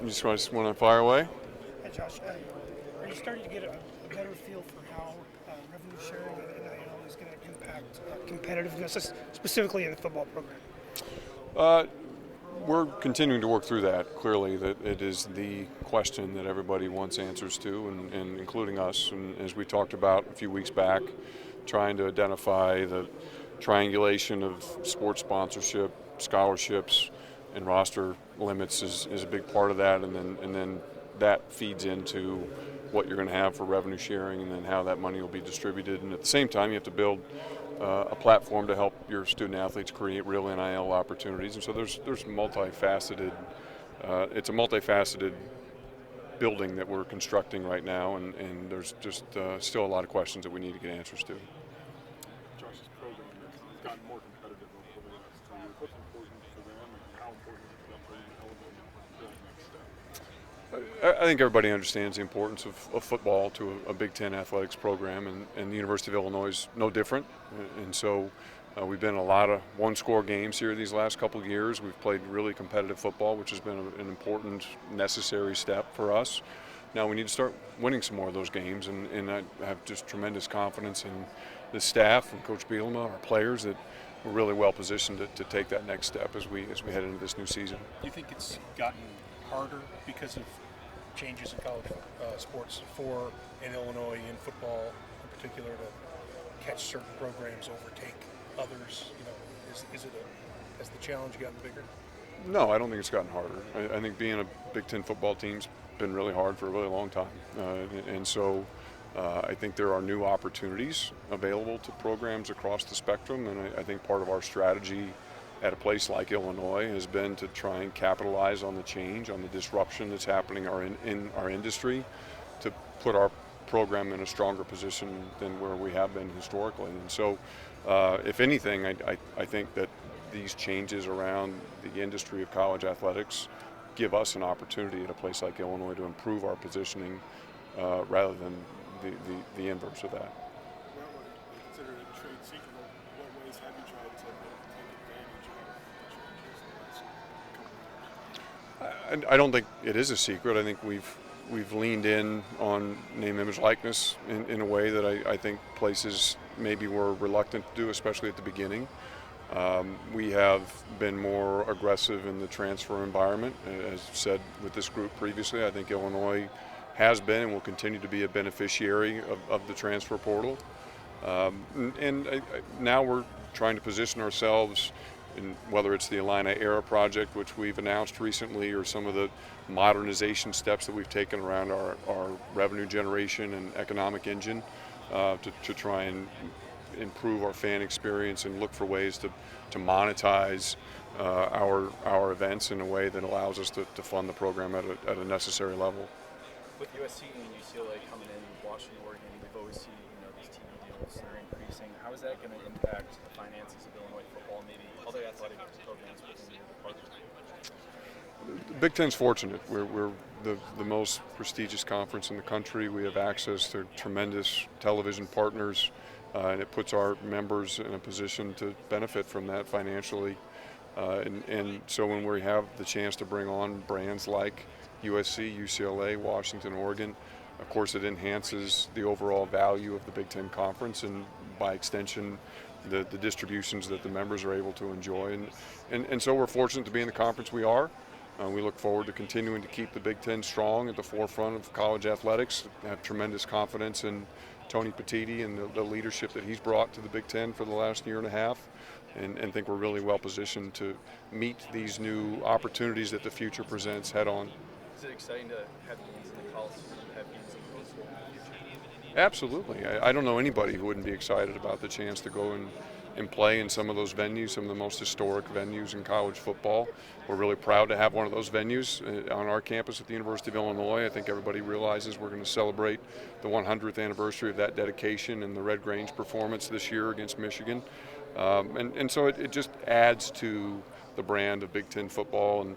You just want to fire away? Hey Josh, are you starting to get a better feel for how revenue sharing and NIL is going to impact competitiveness, specifically in the football program? We're continuing to work through that. Clearly, that it is the question that everybody wants answers to, and including us. And as we talked about a few weeks back, trying to identify the triangulation of sports sponsorship, scholarships, and roster limits is a big part of that. And then that feeds into what you're going to have for revenue sharing, and then how that money will be distributed. And at the same time, you have to build a platform to help your student athletes create real NIL opportunities. And so there's multifaceted. It's a multifaceted building that we're constructing right now, and there's just still a lot of questions that we need to get answers to. Josh's program has gotten more competitive over the last 2 years. What's important for them, and how important is it for them to elevate that next step? I think everybody understands the importance of football to a Big Ten athletics program, and the University of Illinois is no different. And so we've been in a lot of one-score games here these last couple of years. We've played really competitive football, which has been an important, necessary step for us. Now we need to start winning some more of those games, and I have just tremendous confidence in the staff and Coach Bielema, our players, that we're really well positioned to take that next step as we head into this new season. Do you think it's gotten harder because of changes in college sports for in Illinois in football in particular to catch certain programs overtake others? Has the challenge gotten bigger? No, I don't think it's gotten harder. I think being a Big Ten football team's been really hard for a really long time, and so I think there are new opportunities available to programs across the spectrum, and I think part of our strategy at a place like Illinois has been to try and capitalize on the change, on the disruption that's happening in our industry, to put our program in a stronger position than where we have been historically. And so, if anything, I think that these changes around the industry of college athletics give us an opportunity at a place like Illinois to improve our positioning rather than the inverse of that. Well, would you consider it a trade secret? What ways have you tried to take advantage of the changes in the last couple of years? I don't think it is a secret. I think we've leaned in on name, image, likeness in a way that I think places maybe were reluctant to do, especially at the beginning. We have been more aggressive in the transfer environment. As said with this group previously, I think Illinois has been and will continue to be a beneficiary of the transfer portal. Now we're trying to position ourselves in, whether it's the Illini Era project, which we've announced recently, or some of the modernization steps that we've taken around our revenue generation and economic engine to try and improve our fan experience and look for ways to monetize our events in a way that allows us to fund the program at a necessary level. With USC and UCLA coming in, Washington, Oregon, we've always seen these TV deals that are increasing. How is that going to impact the finances of Illinois football and maybe other athletic programs within your department? The Big Ten's fortunate. We're the most prestigious conference in the country. We have access to tremendous television partners, and it puts our members in a position to benefit from that financially. And so when we have the chance to bring on brands like USC, UCLA, Washington, Oregon, of course it enhances the overall value of the Big Ten Conference, and by extension the distributions that the members are able to enjoy. And so we're fortunate to be in the conference we are. We look forward to continuing to keep the Big Ten strong at the forefront of college athletics. I have tremendous confidence in Tony Petitti and the leadership that he's brought to the Big Ten for the last year and a half, and think we're really well positioned to meet these new opportunities that the future presents head on. Is it exciting to have games in the Coliseum, have games in the Rose Bowl in the future? Absolutely. I don't know anybody who wouldn't be excited about the chance to go and play in some of those venues, some of the most historic venues in college football. We're really proud to have one of those venues on our campus at the University of Illinois. I think everybody realizes we're going to celebrate the 100th anniversary of that dedication and the Red Grange performance this year against Michigan. And so it just adds to the brand of Big Ten football, and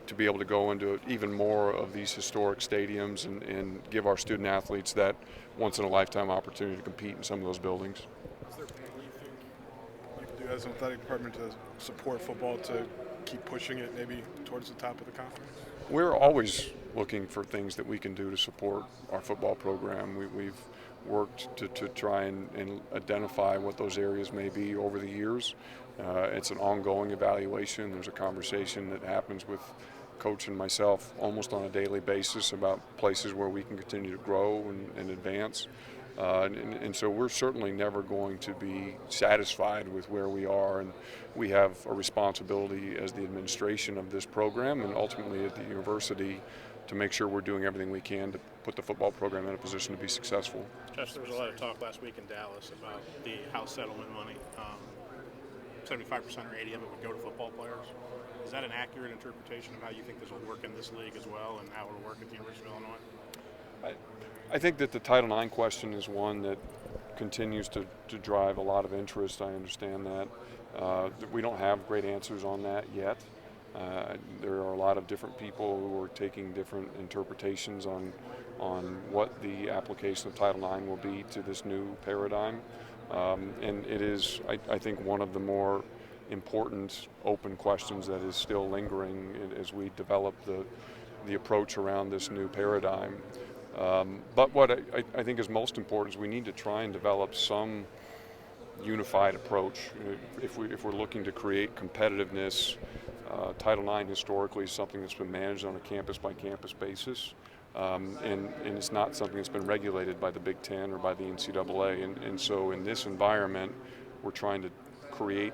to be able to go into even more of these historic stadiums and give our student athletes that once-in-a-lifetime opportunity to compete in some of those buildings. Is there anything you can do as an athletic department to support football to keep pushing it maybe towards the top of the conference? We're always looking for things that we can do to support our football program. We've worked to try and identify what those areas may be over the years. It's an ongoing evaluation. There's a conversation that happens with Coach and myself almost on a daily basis about places where we can continue to grow and advance. And so we're certainly never going to be satisfied with where we are, and we have a responsibility as the administration of this program and ultimately at the university to make sure we're doing everything we can to put the football program in a position to be successful. Josh, there was a lot of talk last week in Dallas about the House settlement money. 75% or 80 of it would go to football players. Is that an accurate interpretation of how you think this will work in this league as well, and how it will work at the University of Illinois? I think that the Title IX question is one that continues to drive a lot of interest. I understand that. We don't have great answers on that yet. There are a lot of different people who are taking different interpretations on what the application of Title IX will be to this new paradigm. And it is, I think, one of the more important open questions that is still lingering as we develop the approach around this new paradigm. But what I think is most important is we need to try and develop some unified approach. If we're looking to create competitiveness, Title IX historically is something that's been managed on a campus-by-campus basis, and it's not something that's been regulated by the Big Ten or by the NCAA. And so in this environment, we're trying to create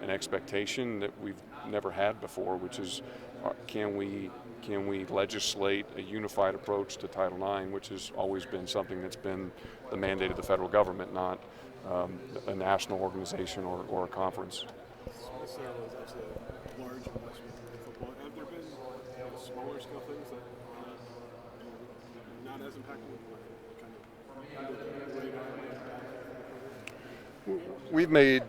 an expectation that we've never had before, which is can we legislate a unified approach to Title IX, which has always been something that's been the mandate of the federal government, not a national organization or a conference. This was actually a large investment in football. Have there been smaller scale things that are not as impactful, kind of under the radar? We've made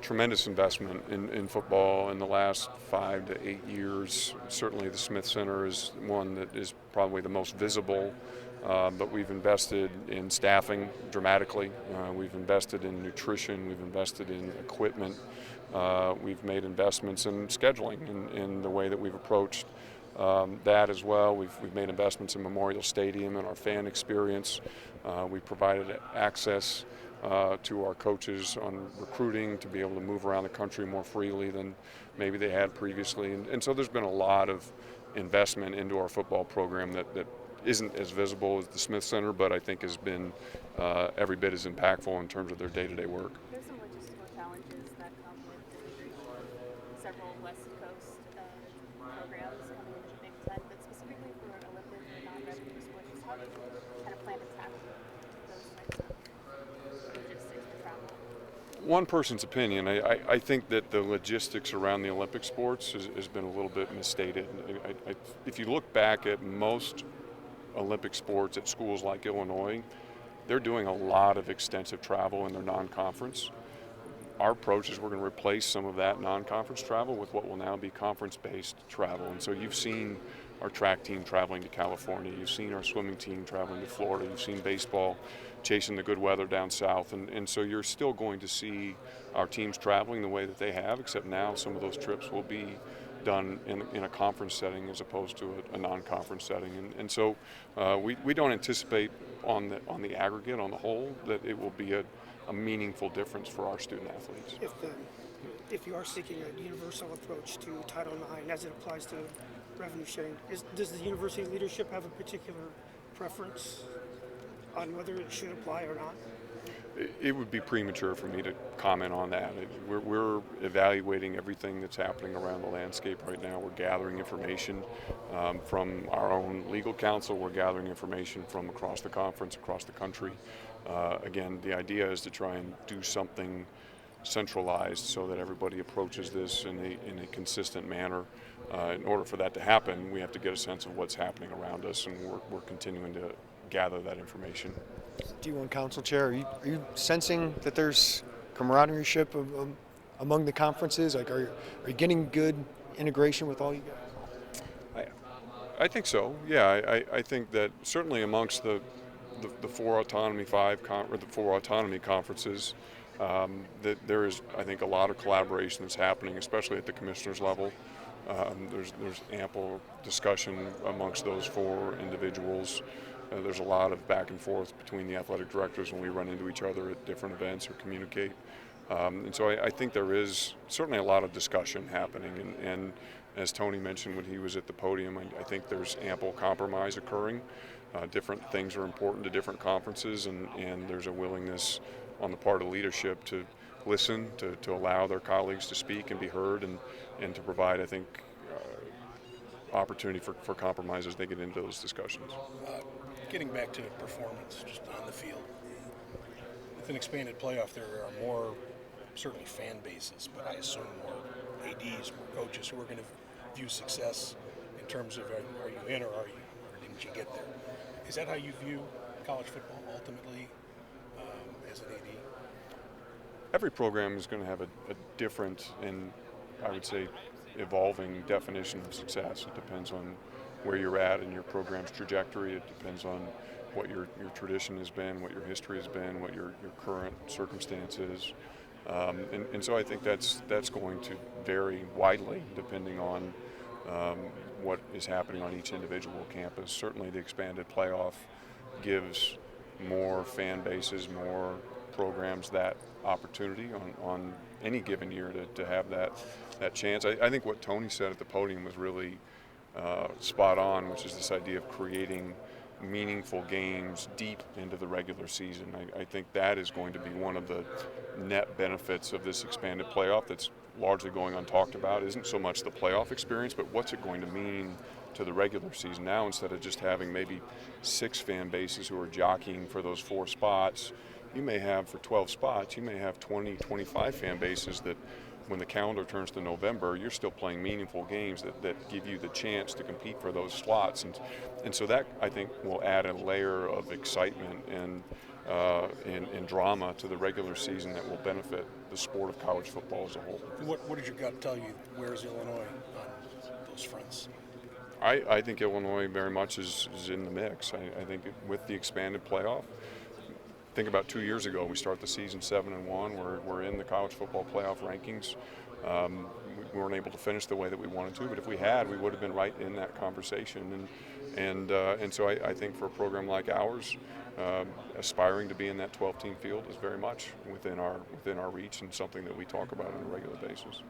tremendous investment in football in the last 5 to 8 years. Certainly the Smith Center is one that is probably the most visible, but we've invested in staffing dramatically. We've invested in nutrition. We've invested in equipment. We've made investments in scheduling in the way that we've approached that as well. We've made investments in Memorial Stadium and our fan experience. We've provided access to our coaches on recruiting to be able to move around the country more freely than maybe they had previously. And so there's been a lot of investment into our football program that isn't as visible as the Smith Center, but I think has been every bit as impactful in terms of their day-to-day work. There's some logistical challenges that come with the integration of several West Coast programs coming into the Big Ten, but specifically for Olympic or non-revenue sports, how do you kind of plan to tackle those types of logistics for travel? One person's opinion, I think that the logistics around the Olympic sports has been a little bit misstated. If you look back at most Olympic sports at schools like Illinois, they're doing a lot of extensive travel in their non-conference. Our approach is we're going to replace some of that non-conference travel with what will now be conference-based travel. And so you've seen our track team traveling to California, you've seen our swimming team traveling to Florida, you've seen baseball chasing the good weather down south, and so you're still going to see our teams traveling the way that they have, except now some of those trips will be done in a conference setting as opposed to a non-conference setting. And so we don't anticipate on the aggregate, on the whole, that it will be a meaningful difference for our student athletes. If you are seeking a universal approach to Title IX as it applies to revenue sharing, does the university leadership have a particular preference on whether it should apply or not? It would be premature for me to comment on that. We're evaluating everything that's happening around the landscape right now. We're gathering information from our own legal counsel. We're gathering information from across the conference, across the country. Again, the idea is to try and do something centralized so that everybody approaches this in a consistent manner. In order for that to happen, we have to get a sense of what's happening around us, and we're continuing to gather that information. D1 Council Chair, are you sensing that there's camaraderie among the conferences? Like, are you getting good integration with all you guys? I think so. Yeah, I think that certainly amongst the four autonomy conferences, that there is, I think, a lot of collaboration that's happening, especially at the commissioner's level. There's ample discussion amongst those 4 individuals. There's a lot of back and forth between the athletic directors when we run into each other at different events or communicate. And so I think there is certainly a lot of discussion happening. And as Tony mentioned when he was at the podium, I think there's ample compromise occurring. Different things are important to different conferences, and there's a willingness on the part of leadership to listen, to allow their colleagues to speak and be heard, and to provide, I think, opportunity for compromise as they get into those discussions. Getting back to performance, just on the field. With an expanded playoff, there are more, certainly fan bases, but I assume more ADs, more coaches who are going to view success in terms of are you in or didn't you get there? Is that how you view college football ultimately as an AD? Every program is going to have a different and, I would say, evolving definition of success. It depends on where you're at in your program's trajectory. It depends on what your tradition has been, what your history has been, what your current circumstance is. And so I think that's going to vary widely depending on what is happening on each individual campus. Certainly the expanded playoff gives more fan bases, more programs that opportunity on any given year to have that chance. I think what Tony said at the podium was really spot on, which is this idea of creating meaningful games deep into the regular season. I think that is going to be one of the net benefits of this expanded playoff that's largely going untalked about. Isn't so much the playoff experience, but what's it going to mean to the regular season now, instead of just having maybe 6 fan bases who are jockeying for those 4 spots. You may have, for 12 spots, you may have 20, 25 fan bases that when the calendar turns to November, you're still playing meaningful games that give you the chance to compete for those slots. And so that, I think, will add a layer of excitement and drama to the regular season that will benefit the sport of college football as a whole. What did your gut tell you? Where's Illinois on those fronts? I think Illinois very much is in the mix. I think with the expanded playoff, think about 2 years ago, we start the season 7-1. We're in the college football playoff rankings. We weren't able to finish the way that we wanted to, but if we had, we would have been right in that conversation. And so I think for a program like ours, aspiring to be in that 12-team field is very much within our reach and something that we talk about on a regular basis.